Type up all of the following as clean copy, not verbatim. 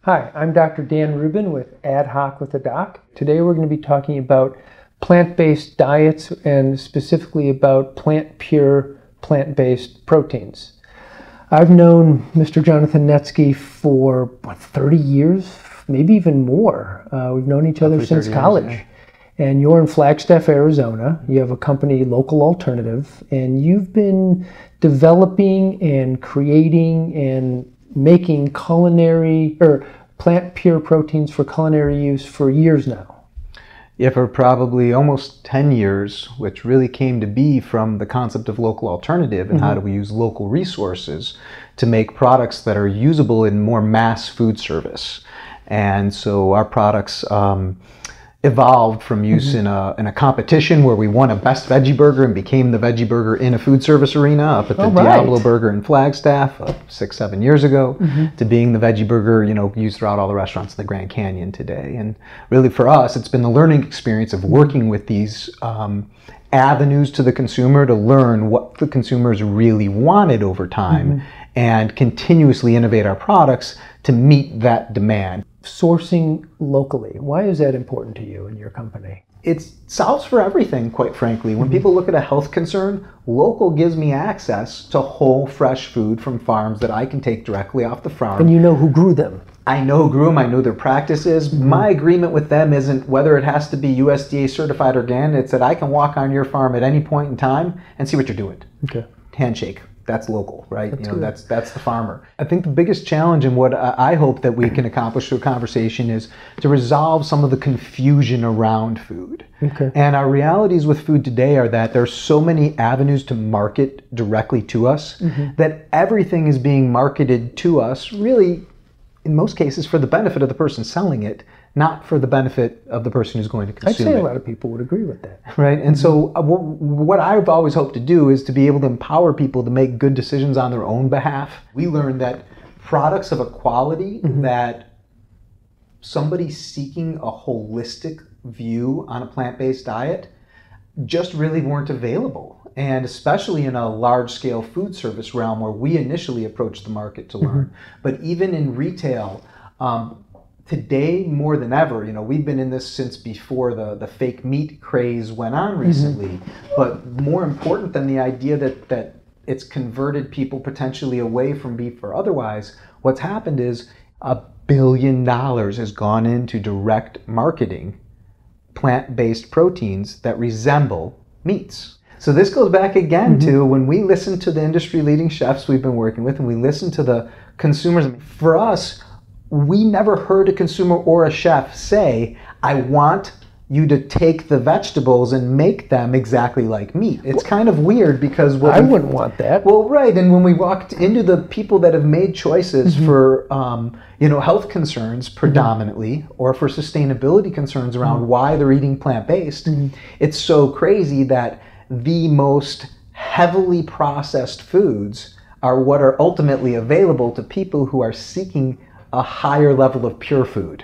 Hi, I'm Dr. Dan Rubin with Ad Hoc with the Doc. Today we're going to be talking about plant-based diets and specifically about pure plant-based proteins. I've known Mr. Jonathan Netsky for 30 years, maybe even more. We've known each other since college. Years, yeah. And you're in Flagstaff, Arizona. You have a company, Local Alternative, and you've been developing and creating and making culinary or plant pure proteins for culinary use for years now. Yeah, for probably almost 10 years, which really came to be from the concept of local alternative and how do we use local resources to make products that are usable in more mass food service. And so our products evolved from use in a competition where we won a best veggie burger and became the veggie burger in a food service arena up at the Diablo Burger in Flagstaff 6-7 years ago, to being the veggie burger, used throughout all the restaurants in the Grand Canyon today. And really for us, it's been the learning experience of working with these avenues to the consumer to learn what the consumers really wanted over time and continuously innovate our products to meet that demand. Sourcing locally, why is that important to you and your company? It solves for everything, quite frankly. When people look at a health concern, local gives me access to whole, fresh food from farms that I can take directly off the farm. And you know who grew them. I know who grew them, I know their practices. My agreement with them isn't whether it has to be USDA certified organic, it's that I can walk on your farm at any point in time and see what you're doing. Okay. Handshake. That's local, right? That's the farmer. I think the biggest challenge and what I hope that we can accomplish through a conversation is to resolve some of the confusion around food. Okay. And our realities with food today are that there's so many avenues to market directly to us that everything is being marketed to us really, in most cases, for the benefit of the person selling it, not for the benefit of the person who's going to consume it. I'd say a lot of people would agree with that. Right, and so what I've always hoped to do is to be able to empower people to make good decisions on their own behalf. We learned that products of a quality that somebody seeking a holistic view on a plant-based diet just really weren't available. And especially in a large-scale food service realm where we initially approached the market to learn. But even in retail, today more than ever, we've been in this since before the fake meat craze went on recently. But more important than the idea that it's converted people potentially away from beef or otherwise, what's happened is $1 billion has gone into direct marketing plant-based proteins that resemble meats. So this goes back again to when we listen to the industry-leading chefs we've been working with and we listen to the consumers. For us, we never heard a consumer or a chef say, I want you to take the vegetables and make them exactly like meat. It's kind of weird because... I wouldn't want that. Well, right, and when we walked into the people that have made choices for health concerns predominantly, or for sustainability concerns around why they're eating plant-based, it's so crazy that the most heavily processed foods are what are ultimately available to people who are seeking a higher level of pure food.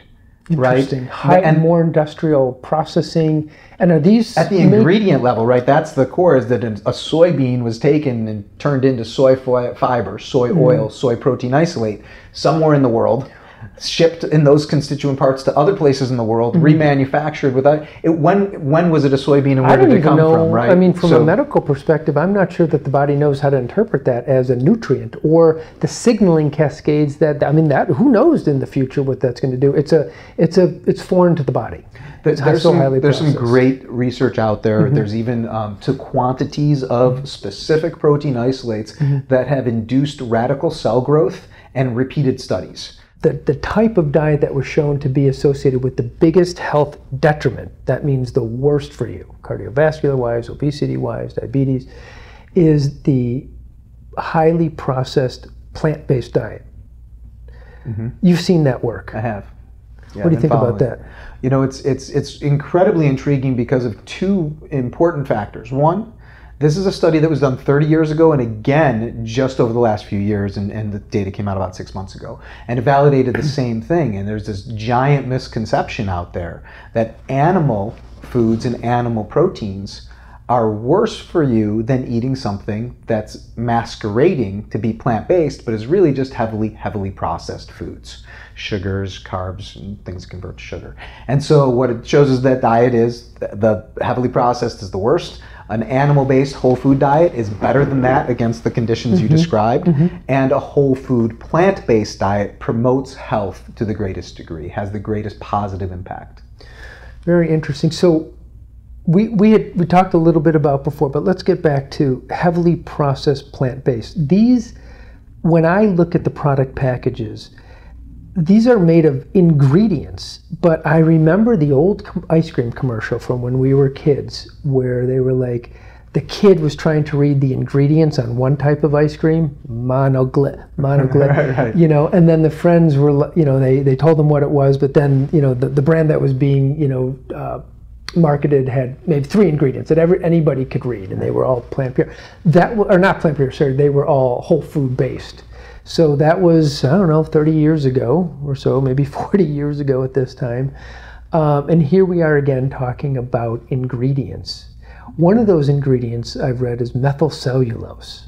Interesting. Right? High and more industrial processing. And are these... At the ingredient level, right? That's the core, is that a soybean was taken and turned into soy fiber, soy oil, soy protein isolate somewhere in the world, shipped in those constituent parts to other places in the world, remanufactured without it. When was it a soybean and where did it come from, right? I mean, from a medical perspective, I'm not sure that the body knows how to interpret that as a nutrient or the signaling cascades that who knows in the future what that's going to do. It's foreign to the body. There's some great research out there. There's even to quantities of specific protein isolates that have induced radical cell growth and repeated studies. The type of diet that was shown to be associated with the biggest health detriment, that means the worst for you, cardiovascular-wise, obesity-wise, diabetes, is the highly processed plant-based diet. You've seen that work. I have. Yeah, what do you think about that? It's incredibly intriguing because of two important factors. One, this is a study that was done 30 years ago and again just over the last few years, and the data came out about 6 months ago, and it validated the same thing. And there's this giant misconception out there that animal foods and animal proteins are worse for you than eating something that's masquerading to be plant-based, but is really just heavily processed foods. Sugars, carbs, and things convert to sugar. And so what it shows is that diet is, the heavily processed is the worst. An animal-based whole food diet is better than that against the conditions you described. And a whole food plant-based diet promotes health to the greatest degree, has the greatest positive impact. Very interesting. So we talked a little bit about before, but let's get back to heavily processed plant-based. These, when I look at the product packages, these are made of ingredients, but I remember the old ice cream commercial from when we were kids where they were like, the kid was trying to read the ingredients on one type of ice cream, monoglyph, Right. you know, and then the friends were, you know, they told them what it was, but then, you know, the brand that was being, you know, marketed had maybe 3 ingredients that anybody could read, and they were all plant pure. Or not plant pure, sorry, they were all whole food based. So that was, I don't know, 30 years ago or so, maybe 40 years ago at this time. And here we are again talking about ingredients. One of those ingredients I've read is methyl cellulose.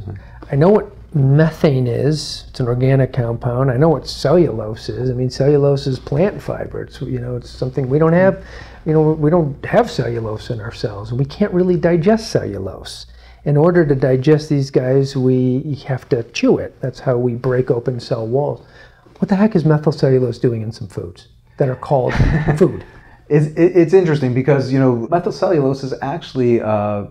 I know what methane is. It's an organic compound. I know what cellulose is. I mean, cellulose is plant fiber. It's, you know, it's something we don't have. You know, we don't have cellulose in our cells, and we can't really digest cellulose. In order to digest these guys, we have to chew it. That's how we break open cell walls. What the heck is methyl cellulose doing in some foods that are called food? It's interesting because, you know, methyl cellulose is actually a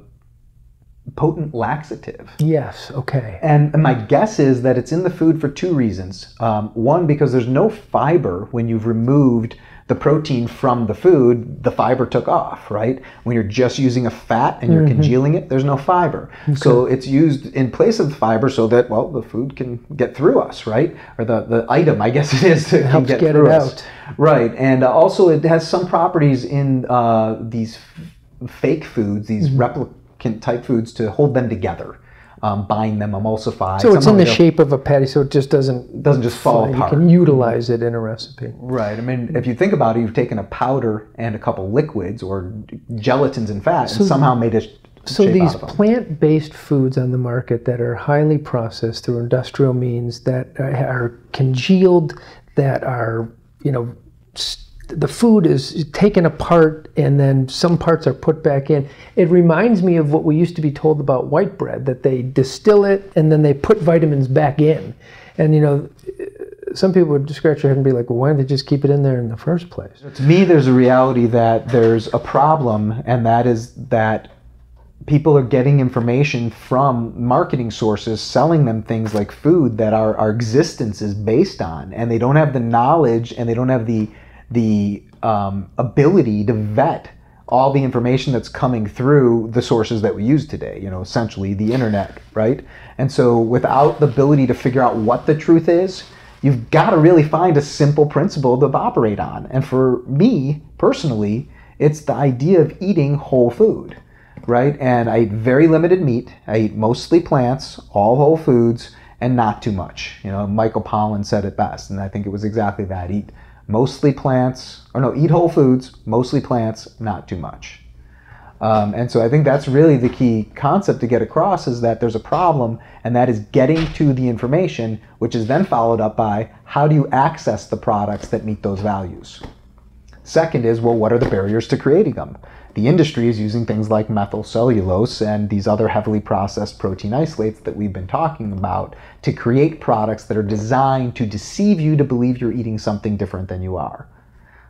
potent laxative. Yes, okay. And my guess is that it's in the food for 2 reasons. One, because there's no fiber when you've removed the protein from the food, the fiber took off, right? When you're just using a fat and you're congealing it, there's no fiber. Okay. So it's used in place of the fiber so that, well, the food can get through us, right? Or the item, I guess it is, can get through us. Right, and also it has some properties in these fake foods, these replicant type foods, to hold them together. Bind them, emulsify. So it's in the shape of a patty, so it just doesn't just fall apart. You can utilize it in a recipe. Right. I mean, if you think about it, you've taken a powder and a couple liquids or gelatins and fat and somehow made a So these plant-based foods on the market that are highly processed through industrial means, that are congealed, that are, you know, the food is taken apart and then some parts are put back in. It reminds me of what we used to be told about white bread, that they distill it and then they put vitamins back in. And, you know, some people would scratch their head and be like, well, why didn't they just keep it in there in the first place? To me, there's a reality that there's a problem, and that is that people are getting information from marketing sources selling them things like food that our existence is based on, and they don't have the knowledge and they don't have the ability to vet all the information that's coming through the sources that we use today, you know, essentially the internet, right? And so without the ability to figure out what the truth is, you've got to really find a simple principle to operate on. And for me, personally, it's the idea of eating whole food, right? And I eat very limited meat. I eat mostly plants, all whole foods, and not too much. You know, Michael Pollan said it best, and I think it was exactly that. Eat mostly plants, eat whole foods, mostly plants, not too much. And so I think that's really the key concept to get across, is that there's a problem, and that is getting to the information, which is then followed up by how do you access the products that meet those values. Second is, well, what are the barriers to creating them? The industry is using things like methyl cellulose and these other heavily processed protein isolates that we've been talking about to create products that are designed to deceive you to believe you're eating something different than you are.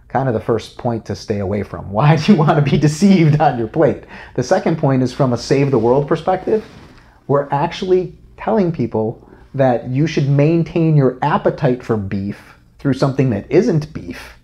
Kind of the first point to stay away from. Why do you want to be deceived on your plate? The second point is from a save the world perspective. We're actually telling people that you should maintain your appetite for beef through something that isn't beef.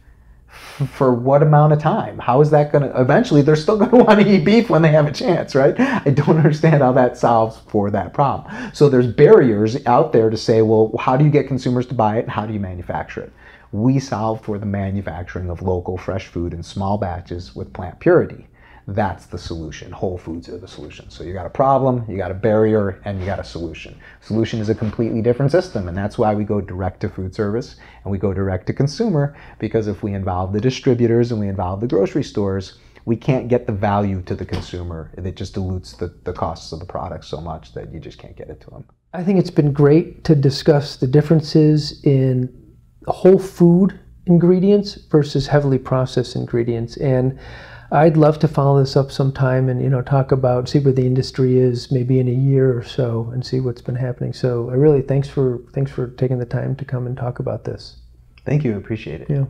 For what amount of time? How is that going to, eventually they're still going to want to eat beef when they have a chance, right? I don't understand how that solves for that problem. So there's barriers out there to say, well, how do you get consumers to buy it and how do you manufacture it? We solve for the manufacturing of local fresh food in small batches with plant purity. That's the solution. Whole foods are the solution. So you got a problem, you got a barrier, and you got a solution. Solution is a completely different system, and that's why we go direct to food service and we go direct to consumer, because if we involve the distributors and we involve the grocery stores, we can't get the value to the consumer. It just dilutes the costs of the product so much that you just can't get it to them. I think it's been great to discuss the differences in whole food ingredients versus heavily processed ingredients. And I'd love to follow this up sometime and, talk about, see where the industry is maybe in a year or so and see what's been happening. So I really, thanks for taking the time to come and talk about this. Thank you. Appreciate it. Yeah.